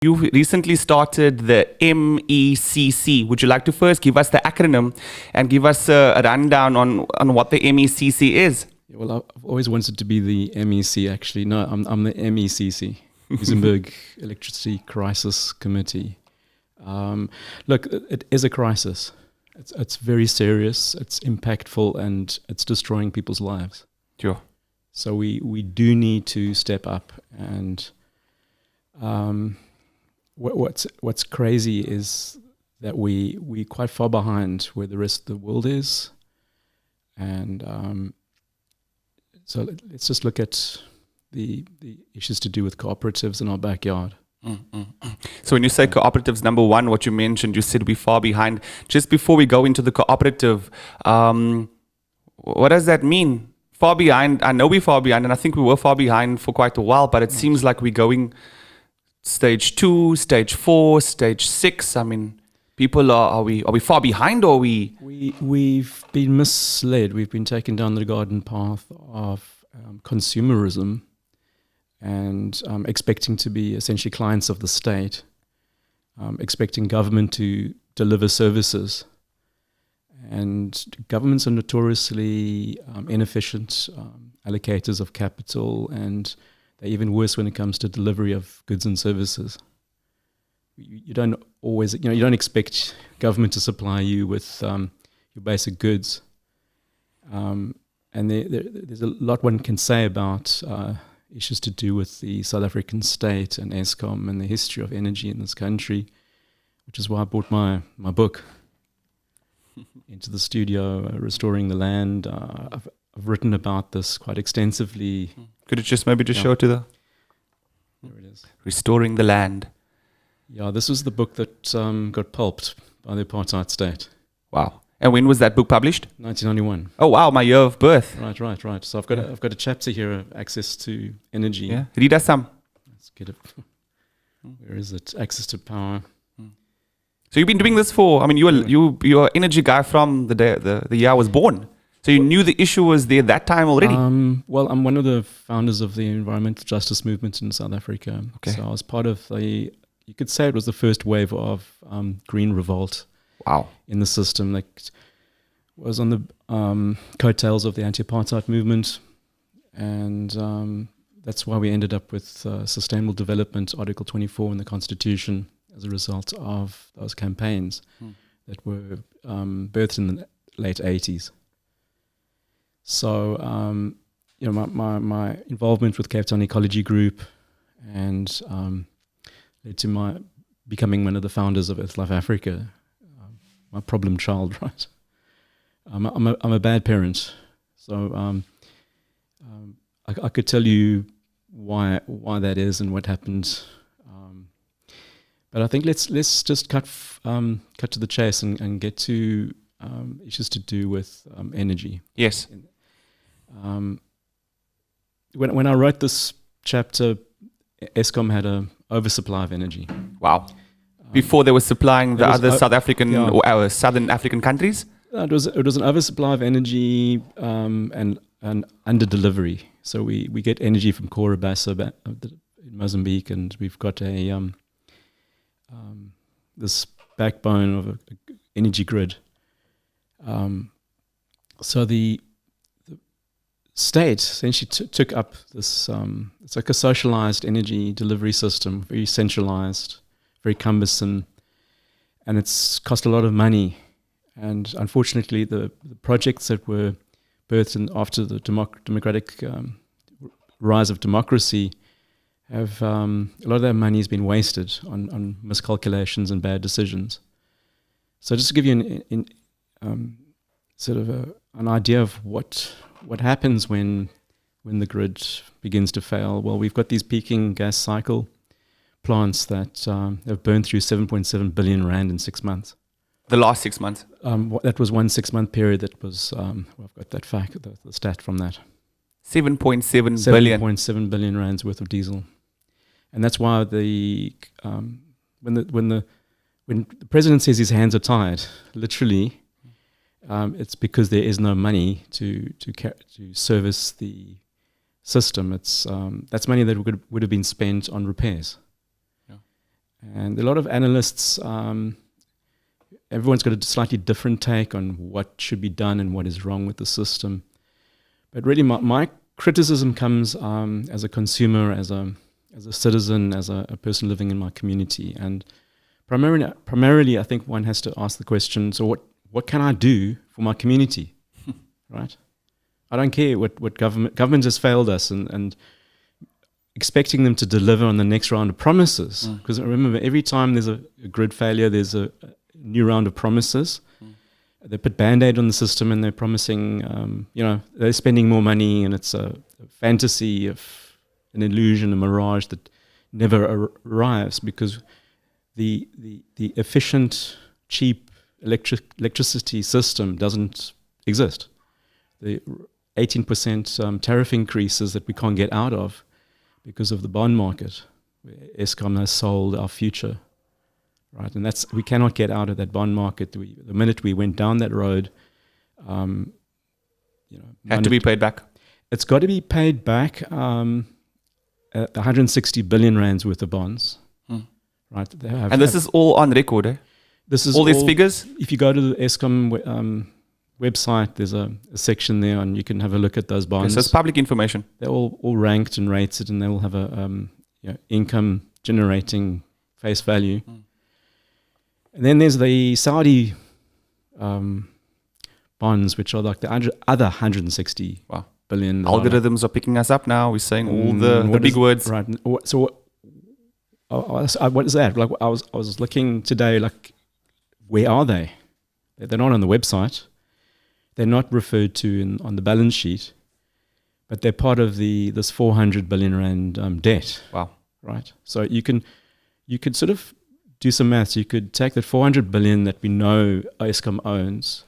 You recently started the MECC. Would you like to first give us the acronym and give us a rundown on what the MECC is? Yeah, well, I've always wanted to be the MEC, actually. No, I'm the MECC, Muizenberg Electricity Crisis Committee. Look, it is a crisis. It's very serious, it's impactful, and it's destroying people's lives. Sure. So we do need to step up. And what's crazy is that we're quite far behind where the rest of the world is. And so let's just look at the issues to do with cooperatives in our backyard. So when you say cooperatives, number one, what you mentioned, you said we're far behind. Just before we go into the cooperative, what does that mean? Far behind, I know we're far behind, and I think we were far behind for quite a while, but it seems like we're going stage 2, stage 4, stage 6. I mean, people are we far behind, or We've been misled. We've been taken down the garden path of consumerism and expecting to be essentially clients of the state, expecting government to deliver services. And governments are notoriously inefficient allocators of capital, and they're even worse when it comes to delivery of goods and services. You don't always, you don't expect government to supply you with your basic goods. And there's a lot one can say about issues to do with the South African state and Eskom and the history of energy in this country, which is why I brought my book into the studio, Restoring the Land. I've written about this quite extensively. Could you just maybe show it to the... There it is. Restoring the Land. Yeah, this was the book that got pulped by the apartheid state. Wow. And when was that book published? 1991. Oh wow, my year of birth. Right. So I've got a chapter here, Access to Energy. Yeah. Read us some. Let's get it. Where is it? Access to Power. So you've been doing this for, I mean, you're an energy guy from the year I was born. So you knew the issue was there that time already? Well, I'm one of the founders of the environmental justice movement in South Africa. Okay. So I was part of you could say it was the first wave of green revolt. Wow. In the system. Like, was on the coattails of the anti-apartheid movement. And that's why we ended up with Sustainable Development, Article 24 in the Constitution, as a result of those campaigns that were birthed in the late 80s. So, my involvement with Cape Town Ecology Group and led to my becoming one of the founders of Earth Life Africa, my problem child, right? I'm a bad parent, so I could tell you why that is and what happened. But I think let's just cut to the chase and get to issues to do with energy. Yes. When I wrote this chapter, Eskom had an oversupply of energy. Wow. Before they were supplying the other South African or our Southern African countries? It was an oversupply of energy and under delivery. So we get energy from Cahora Bassa in Mozambique, and we've got this backbone of an energy grid. So the state essentially took up this. It's like a socialized energy delivery system, very centralized, very cumbersome, and it's cost a lot of money. And unfortunately, the projects that were birthed after the democratic rise of democracy have a lot of that money has been wasted on miscalculations and bad decisions. So just to give you an idea of what happens when the grid begins to fail. Well, we've got these peaking gas cycle plants that have burned through 7.7 billion rand in 6 months. The last 6 months? That was 1 6-month period. That was, I've got that fact, the stat from that. 7.7 billion. 7.7 billion rands worth of diesel. And that's why when the president says his hands are tied, literally, it's because there is no money to service the system. It's that's money that would have been spent on repairs. And there are a lot of analysts, everyone's got a slightly different take on what should be done and what is wrong with the system. But really my criticism comes as a consumer, as a citizen, as a person living in my community. And primarily I think one has to ask the question, so what can I do for my community, right? I don't care what government has failed us and expecting them to deliver on the next round of promises. Because remember, every time there's a grid failure, there's a new round of promises. They put Band-Aid on the system and they're promising, they're spending more money, and it's a fantasy of an illusion, a mirage that never arrives, because the efficient, cheap electricity system doesn't exist. The 18% tariff increases that we can't get out of because of the bond market. Eskom has sold our future, right? And we cannot get out of that bond market. The minute we went down that road, had to be paid back. It's got to be paid back. 160 billion rands worth of bonds, right? And this is all on record, eh? This is all these figures. If you go to the Eskom website, there's a section there, and you can have a look at those bonds. So it's public information. They're all ranked and rated, and they will have a income generating face value. And then there's the Saudi bonds, which are like the other 160 billion. Algorithms are picking us up now. We're saying all the big words. Right. So what is that? Like I was looking today, like, where are they? They're not on the website. They're not referred to on the balance sheet, but they're part of this 400 billion rand debt. Wow. Right. So you could sort of do some maths. You could take that 400 billion that we know Eskom owes,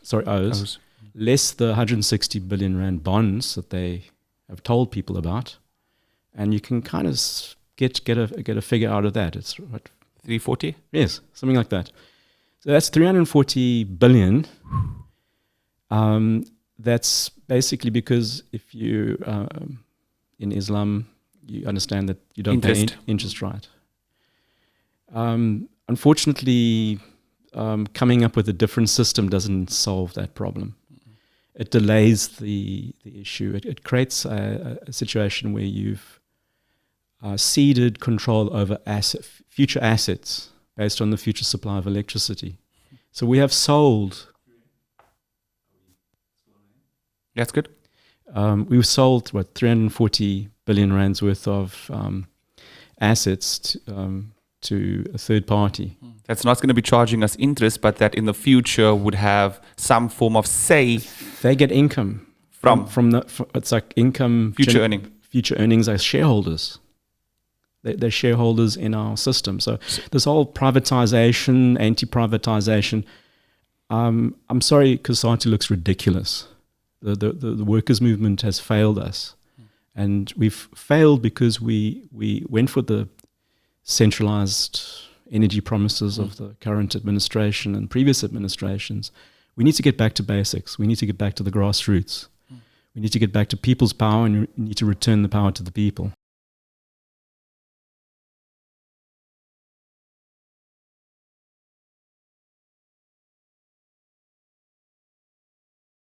less the 160 billion rand bonds that they have told people about, and you can kind of get a figure out of that. It's what, 340? Yes, something like that. So that's 340 billion. That's basically because if you in Islam, you understand that you don't pay interest, right? Unfortunately, coming up with a different system doesn't solve that problem. It delays the issue. It creates a situation where you've ceded control over future assets based on the future supply of electricity. So we have sold. That's good. We've sold 340 billion rands worth of assets to a third party. That's not going to be charging us interest, but that in the future would have some form of say. They get income from it's like income. Future earning. Future earnings as shareholders. They're shareholders in our system. So this whole privatization, anti-privatization, I'm sorry, Kasati looks ridiculous. The workers' movement has failed us. And we've failed because we went for the centralized energy promises of the current administration and previous administrations. We need to get back to basics. We need to get back to the grassroots. We need to get back to people's power, and we need to return the power to the people.